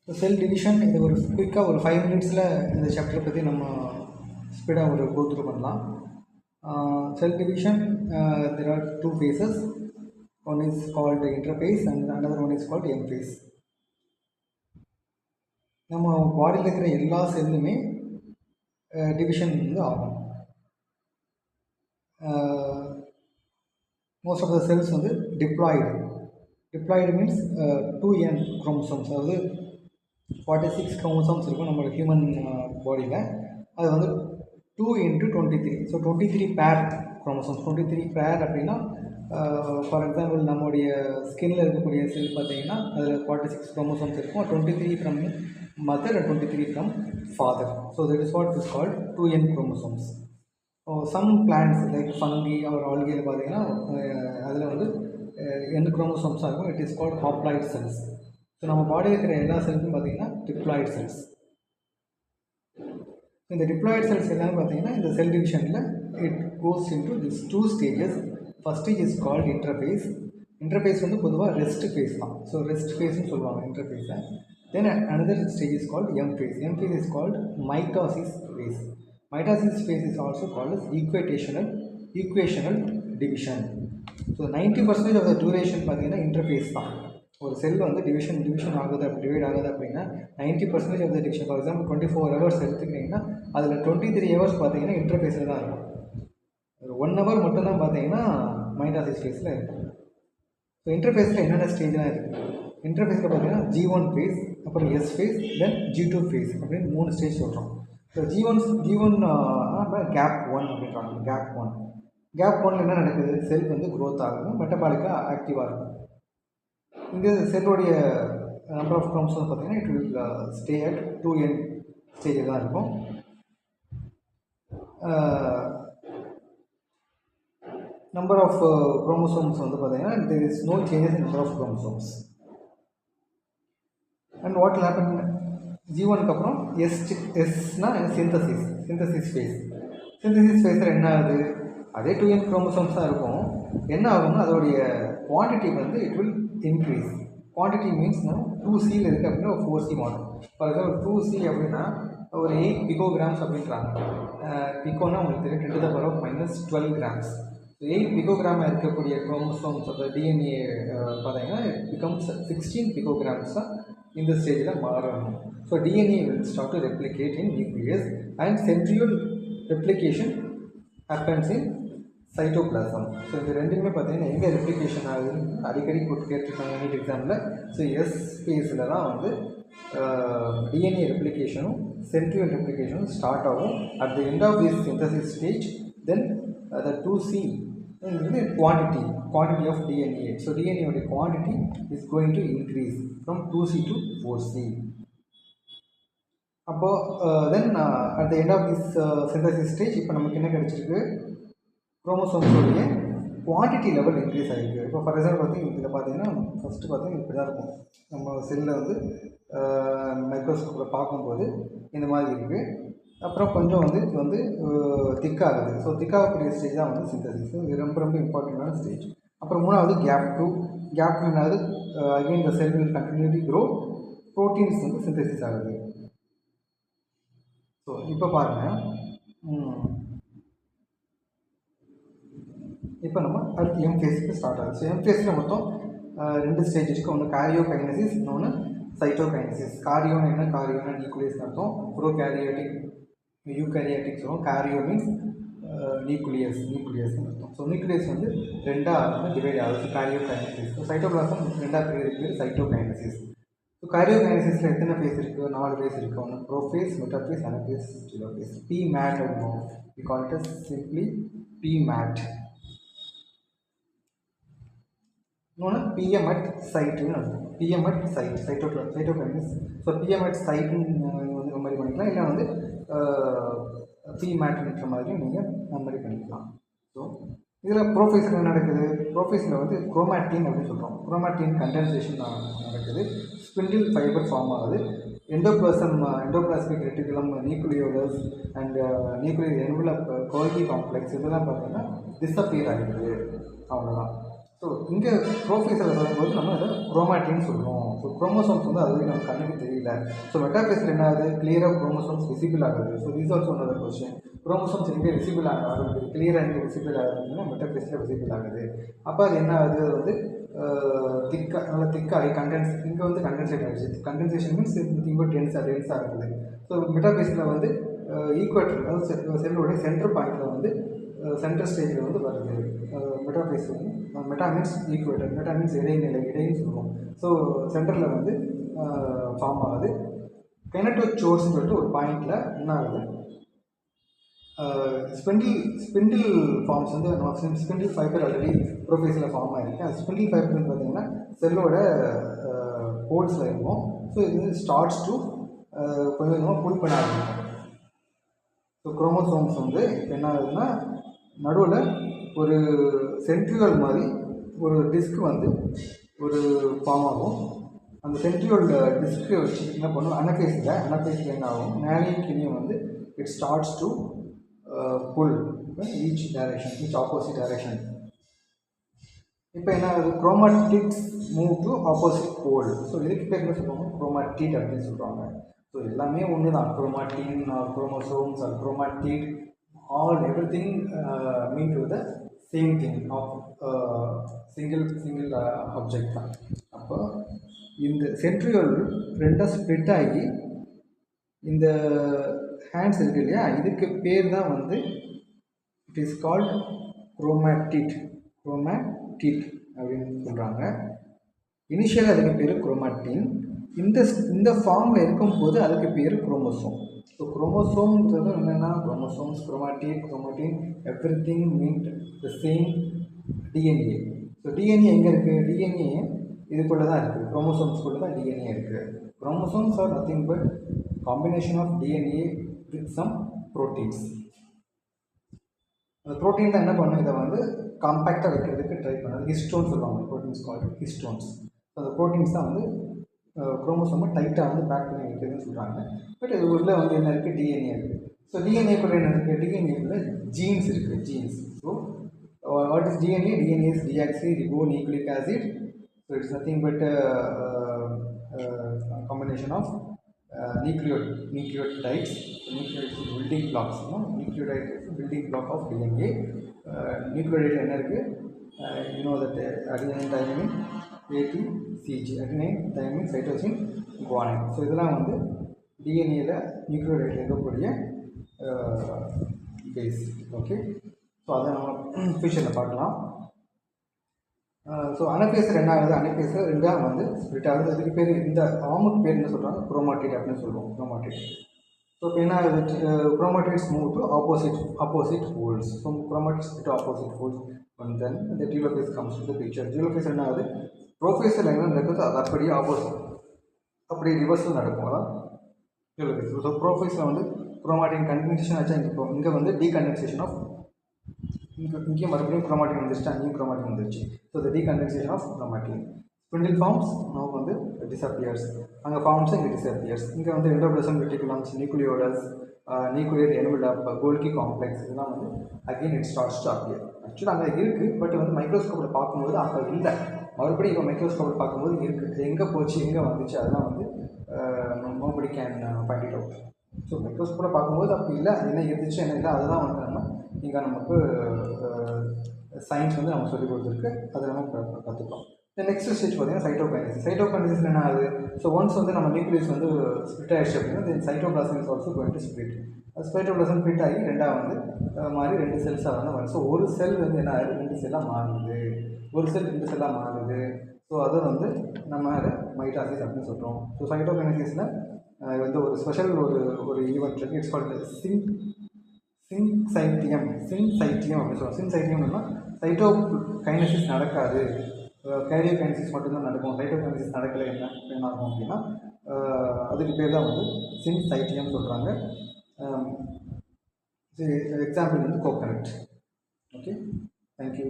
So cell division இது ஒரு குயிக்காக ஒரு 5 மினிட்ஸில் இந்த சாப்டரை பற்றி நம்ம ஸ்பீடாக ஒரு கோ த்ரூ பண்ணலாம். Cell division there are two phases. One is called interphase and another one is called M phase. நம்ம பாடியில் இருக்கிற எல்லா செல்லுமே டிவிஷன் வந்து ஆகும். மோஸ்ட் ஆஃப் த செல்ஸ் வந்து டிப்ளாய்டு மீன்ஸ் 2n குரோமோசோம்ஸ், அதாவது 46 குரோமோசோம்ஸ் இருக்கும் நம்மளோட ஹியூமன் பாடியில். அது வந்து 2 into 23, ஸோ 23 பேர் குரோமோசோம்ஸ். 23 பேர் அப்படின்னா ஃபார் எக்ஸாம்பிள் நம்மளுடைய ஸ்கின்னில் இருக்கக்கூடிய செல் பார்த்தீங்கன்னா அதில் 46 குரோமோசோம்ஸ் இருக்கும். 23 from mother and 23 from father. So that is what is called 2n chromosomes. Some plants like fungi ஒரு ஆல்கியில் பார்த்தீங்கன்னா அதில் வந்து n குரோமோசோம்ஸாக இருக்கும். It is called haploid cells. So நம்ம பாடியில் இருக்கிற எல்லா செல்ஸும் பார்த்தீங்கன்னா டிப்ளாய்டு செல்ஸ். இந்த டிப்ளாய்டு செல்ஸ் எல்லாமே பார்த்தீங்கன்னா இந்த செல் டிவிஷனில் it goes into this 2 stages. First stage is called interphase. Interphase வந்து பொதுவாக ரெஸ்ட் ஃபேஸ் தான். ஸோ ரெஸ்ட் ஃபேஸ்ன்னு சொல்லுவாங்க இன்டர்ஃபேஸை. Then another stage is called M phase. M phase is called mitosis phase. Mitosis phase is also called as equational division. So 90% of the duration பார்த்தீங்கன்னா interface தான். ஒரு செல் வந்து டிவிஷன் ஆகுது, divide ஆகுது அப்படின்னா 90% of the division. For example 24 hours எடுத்துக்கிட்டிங்கன்னா அதில் 23 hours பார்த்தீங்கன்னா இன்டர்ஃபேஸில் தான் இருக்கும். ஒரு 1 ஹவர் மட்டும்தான் பார்த்தீங்கன்னா மைட்டாசிஸ் ஃபேஸில் இருக்கும். ஸோ இன்டர்ஃபேஸில் என்னென்ன ஸ்டேஜ்லாம் இருக்குது? இன்டர்ஃபேஸில் பார்த்தீங்கன்னா G1 ஃபேஸ், அப்புறம் எஸ் ஃபேஸ், தென் G2 ஃபேஸ் அப்படின்னு 3 ஸ்டேஜ் சொல்கிறோம். ஸோ G1 கேப் 1 அப்படின்றாங்க. கேப் 1 என்ன நடக்குது? செல் வந்து க்ரோத் ஆகும், மெட்டபாலிக்காக ஆக்டிவாக இருக்கும். இங்கே செல்லுடைய நம்பர் ஆஃப் குரோமோசோம்ஸ் பார்த்தீங்கன்னா it will stay at 2n ஸ்டேஜில் தான் இருக்கும். நம்பர் ஆஃப் குரோமோசோம்ஸ் வந்து பார்த்தீங்கன்னா there is no changes in number of chromosomes. And what will happen? G1க்கு அப்புறம் எஸ்னா சிந்தசிஸ் ஃபேஸ். சிந்தசிஸ் ஃபேஸில் என்ன ஆகுது? அதே 2n குரோமோசோம்ஸ் தான் இருக்கும். என்ன ஆகும்னா அதோடைய குவான்டிட்டி வந்து it will increase. Quantity means நம்ம 2Cயில் இருக்குது அப்படின்னா ஒரு 4C model. For example 2C அப்படின்னா ஒரு 8 பிகோகிராம்ஸ் அப்படின்றாங்க. பிகோனா உங்களுக்கு தெரியும் 10 to the power -12 கிராம்ஸ். 8 பிகோகிராமாக இருக்கக்கூடிய குரோமோசோம்ஸ் அந்த டிஎன்ஏ பார்த்தீங்கன்னா இட் பிகம்ஸ் 16 பிகோகிராம்ஸாக இந்த ஸ்டேஜில் மாறணும். So DNA will start to replicate in nucleus and centriole replication happens in cytoplasm. So இது ரெண்டுமே பார்த்தீங்கன்னா எங்கே ரெப்ளிகேஷன் ஆகுதுன்னு அடிக்கடி கேட்டிருக்காங்க நீட் எக்ஸாமில். ஸோ எஸ் ஃபேஸில் தான் வந்து டிஎன்ஏ ரெப்ளிகேஷனும் சென்ட்ரியோல் ரெப்ளிகேஷனும் ஸ்டார்ட் ஆகும். At the end of this synthesis stage then the 2C is quantity of DNA. So DNA quantity is going to increase from 2C to 4C. அப்போ then at the end of this synthesis stage இப்போ நமக்கு என்ன கிடைச்சிருக்கு? குரோமோசோம்ஸோடைய quantity level increase ஆகிருக்கு. இப்போ for example பார்த்தீங்கன்னா இதில் பார்த்தீங்கன்னா ஃபஸ்ட்டு பார்த்தீங்கன்னா இப்படி தான் இருக்கும். நம்ம செல்லில் வந்து மைக்ரோஸ்கோப்பில் பார்க்கும்போது இந்த மாதிரி இருக்குது. அப்புறம் கொஞ்சம் வந்து இது வந்து திக்காகுது. ஸோ திக்காகக்கூடிய ஸ்டேஜ் தான் வந்து சிந்தசிஸ். இது ரொம்ப இம்பார்ட்டண்ட்டான ஸ்டேஜ். அப்புறம் மூணாவது கேப் 2. என்னாவது again the cell will continuously grow, proteins வந்து சிந்தசிஸ் ஆகுது. ஸோ இப்போ பாருங்கள், இப்போ நம்ம அடுத்து எம் ஃபேஸுக்கு ஸ்டார்ட் ஆகுது. ஸோ எம் ஃபேஸில் மொத்தம் 2 ஸ்டேஜ் இருக்குது. ஒன்று காரியோகைனசிஸ், இன்னொன்று சைட்டோகைனசிஸ். காரியோனா என்ன? காரியோனா நியூக்ளியஸ் அர்த்தம். ப்ரோகேரியோட்டிக், யூகேரியோட்டிக் சொல்லுவோம். காரியோ மீன்ஸ் நியூக்ளியஸ்னு அர்த்தம். ஸோ நியூக்ளியஸ் வந்து 2ஆக வந்து டிவைட் ஆகுது. காரியோகைனசிஸ். ஸோ சைட்டோபிளாசம் 2ஆக பிரிவு சைட்டோகைனசிஸ். ஸோ காரியோகைனசிஸில் எத்தனை ஃபேஸ் இருக்குது? 4 ஃபேஸ் இருக்குது. ஒன்று prophase, metaphase, anaphase, telophase. PMAT அப்படின்னும் we call it as simply PMAT. இன்னொன்று PM at சைட்டுன்னு அர்த்தம். PM at site, cytokinesis. So PM at சைட்டுன்னு வந்து மெமரி பண்ணிக்கலாம், இல்லை வந்து PMATன்ற மாதிரி நீங்கள் மெமரி பண்ணிக்கலாம். ஸோ இதில் ப்ரோஃபேஸில் என்ன நடக்குது? ப்ரோஃபேஸில் வந்து குரோமாட்டின் அப்படின்னு சொல்கிறோம். குரோமாட்டின் கண்டென்சேஷன் நடக்குது. ஸ்பிண்டில் ஃபைபர் ஃபார்ம் ஆகுது. Endoplasmic reticulum, nucleolus and nuclear envelope, Golgi complex இதெல்லாம் பார்த்தீங்கன்னா டிஸப்பியர் ஆகிடுது. அவ்வளோதான். ஸோ இங்கே ப்ரோஃபேஸில் வரும்போது நம்ம அதை குரோமாட்டின்னு சொல்கிறோம். ஸோ குரோமோசோம்ஸ் வந்து அது நம்ம கண்ணுக்கு தெரியல. ஸோ மெட்டாஃபேஸில் என்ன ஆகுது, கிளியராக குரோமோசோம்ஸ் விசிபிள் ஆகுது. So this also another question. Chromosomes எங்கே விசிபிள் ஆகுது, கிளியராக எங்கே விசிபிள் ஆகுதுன்னா மெட்டாஃபேஸில் விசிபிள் ஆகுது. அப்போ அது என்ன ஆகுது, அது வந்து திக்காக நல்லா திக்காகி இங்கே வந்து கண்டென்சேட் ஆகிடுச்சு. கண்டென்சேஷன் மீன்ஸ் இங்கே டென்ஸாக இருக்குது. ஸோ மெட்டாஃபேஸில் வந்து ஈக்குவேட்டர், அதாவது செல்லோடைய சென்டர் பாயிண்டில் வந்து சென்டர் ஸ்டேஜில் வந்து வருது மெட்டாஃபேஸ். வந்து meta means equator, meta means இடைன்னு சொல்லுவோம். ஸோ சென்டரில் வந்து ஃபார்ம் ஆகுது. கெனட்டோசோர்ஸ்னு சொல்லிட்டு ஒரு பாயிண்டில் என்ன ஆகுது, ஸ்பிண்டில் ஃபார்ம்ஸ் வந்து நம்ம ஸ்பிண்டில் ஃபைபர் ஆல்ரெடி ப்ரோஃபேஸில் ஃபார்ம் ஆகிருக்கு. அது ஸ்பிண்டில் ஃபைபர்னு பார்த்தீங்கன்னா செல்லோட போல்ஸில் இருக்கும். ஸோ இது வந்து ஸ்டார்ட்ஸ் டு கொஞ்சம் கொஞ்சமாக புல் பண்ண ஆரம்பிக்கும். ஸோ குரோமோசோம்ஸ் வந்து இப்போ என்ன ஆகுதுன்னா நடுவில் ஒரு சென்ட்ரியோல் மாதிரி ஒரு டிஸ்க் வந்து ஒரு ஃபார்ம் ஆகும். அந்த சென்ட்ரியோல் டிஸ்க்கு வச்சு என்ன பண்ணும், அனஃபேஸில் என்ன ஆகும், மேலேயும் கீழேயும் வந்து it starts to pull each opposite direction. இப்போ என்ன ஆகுது, chromatids move to opposite pole. So இதுக்கு பேர் என்ன சொல்லுவாங்க, குரோமாட்டிட் அப்படின்னு சொல்கிறாங்க. ஸோ எல்லாமே ஒன்று தான், chromatin or chromosomes or chromatid, all everything mean to the same thing of single object தான். அப்போ இந்த சென்ட்ரியோல் ரெண்டாக ஸ்ப்ளிட் ஆகி இந்த ஹேண்ட்ஸ் இருக்குது இல்லையா, இதுக்கு பேர் தான் வந்து இட் இஸ் கால்ட் குரோமாட்டிட் அப்படின்னு சொல்கிறாங்க. இனிஷியலாக அதுக்கு பேர் குரோமாட்டின். இந்த ஃபார்மில் இருக்கும்போது அதுக்கு பேர் குரோமோசோம். ஸோ குரோமோசோம்ன்றது என்னென்னா chromosomes, chromatin everything meant the same DNA. So DNA எங்கே இருக்குது, டிஎன்ஏ இதுக்குள்ளே தான் இருக்குது, குரோமோசோம்ஸ்குள்ளே தான் டிஎன்ஏ இருக்குது. Chromosomes are nothing but combination of DNA with some proteins. அந்த ப்ரோட்டீன் தான் என்ன பண்ணும், இதை வந்து காம்பேக்டாக வைக்கிறதுக்கு ட்ரை பண்ணுறது. ஹிஸ்டோன்ஸ் சொல்லுவாங்க, ப்ரோட்டீன்ஸ் கால்டு ஹிஸ்டோன்ஸ். ஸோ அந்த ப்ரோட்டீன்ஸ் தான் வந்து குரோமோசோமை டைட்டாக வந்து பேக் பண்ணி வைக்கிறதுன்னு சொல்கிறாங்க. பட் இது உள்ளே வந்து என்ன இருக்குது, டிஎன்ஏ இருக்குது. ஸோ டிஎன்ஏக்குள்ளே என்ன இருக்குது, டிஎன்ஏக்குள்ளே ஜீன்ஸ் இருக்குது, jeans. So what is DNA, DNA is deoxyribonucleic acid. So it's nothing but combination of nucleotides. Nucleotides is building blocks. Nucleotide is building block of DNA. Nucleotide என்ன இருக்குது, you know that adenine, thymine, ATCG, adenine, thymine, cytosine, guanine. So இதெல்லாம் வந்து டிஎன்ஏல நியூக்ளியோடைடில் இருக்கக்கூடிய base. Okay, so அதை நம்ம ஃபியூச்சரில் பார்க்கலாம். So அனஃபேஸில் என்ன ஆகுது, அனஃபேஸில் ரெண்டாக வந்து ஸ்ப்ளிட் ஆகுது. அதுக்கு பேர், இந்த ஆமுக்கு பேர் என்ன சொல்கிறாங்க, குரோமாட்டிட் அப்படின்னு சொல்லுவோம், குரோமாட்டிட். ஸோ இப்போ என்ன ஆகுது, chromatids move to opposite poles. So chromatids split to opposite poles. And then இந்த telophase comes to the picture. Telophase என்ன ஆகுது, ப்ரோஃபேஸில் என்ன நடக்குது அது அப்படியே ஆப்போசிட், அப்படியே ரிவர்ஸில் நடக்கும். அதான் டீலோஃபேஸ். ஸோ ப்ரோஃபேஸில் வந்து குரோமாட்டின் கண்டென்சேஷன் ஆச்சா, இங்கே வந்து டீகண்டென்சேஷன் ஆஃப், இங்கே மறுபடியும் குரோமாட்டின் வந்துருச்சு, அங்கேயும் குரோமாட்டின் வந்துருச்சு. So the decondensation of chromatin. Spindle forms நமக்கு வந்து டிஸப்பியர்ஸ், அங்கே ஃபார்ம்ஸ் இங்கே டிஸப்பியர்ஸ். இங்கே வந்து endoplasm, reticulums, nucleolus, nuclear envelope, Golgi complex, இதெல்லாம் வந்து again it starts to appear. ஆக்சுவலாக அங்கே இருக்குது, பட் வந்து மைக்ரோஸ்கோப்பில் பார்க்கும்போது அங்கே இல்லை. மறுபடியும் இப்போ மைக்ரோஸ்கோப்பில் பார்க்கும்போது இருக்குது. எங்கே போச்சு, எங்கே வந்துச்சு, அதெல்லாம் வந்து nobody can find it out. So மைக்ரோஸ்கோப்பில் பார்க்கும்போது அப்படி இல்லை, என்ன இருந்துச்சு என்ன இல்லை, அதெல்லாம் வந்து நம்ம இங்கே நமக்கு சயின்ஸ் வந்து நம்ம சொல்லிக் கொடுத்துருக்கு, அதை நம்ம கற்றுக்கலாம். நெக்ஸ்ட் ஸ்டேஜ் பார்த்தீங்கன்னா சைட்டோகைனசிஸ். சைட்டோகைனசிஸில் என்ன ஆகுது, ஸோ ஒன்ஸ் வந்து நம்ம நியூக்ளியஸ் வந்து ஸ்ப்ளிட் ஆகிடுச்சு அப்படின்னா then cytoplasm is also going to split. Cytoplasm split ஆகி ரெண்டாக வந்து மாதிரி 2 செல்ஸாக வந்து வரும். ஸோ ஒரு செல் வந்து என்ன ஆகுது, 2 செல்லாக மாறுது, ஒரு செல் 2 செல்லாக மாறுது. ஸோ அதை வந்து நம்ம அதை மைட்டாசிஸ் அப்படின்னு சொல்கிறோம். ஸோ சைட்டோகைனசிஸில் வந்து ஒரு ஸ்பெஷல் ஒரு ஈவெண்ட் இருக்குது, இட்ஸ் கால்டு சின்சைட்டியம் அப்படின்னு சொல்லுவோம். சின்சைட்டியம்னா சைட்டோகைனசிஸ் நடக்காது, கேரியோகைனசிஸ் மட்டும்தான் நடக்கும். சைட்டோகைனசிஸ் நடக்கலை என்ன ஆகும் அப்படின்னா அதுக்கு பேர் தான் வந்து சின்சைட்டியம் சொல்கிறாங்க. எக்ஸாம்பிள் வந்து கோகனட். Okay, thank you.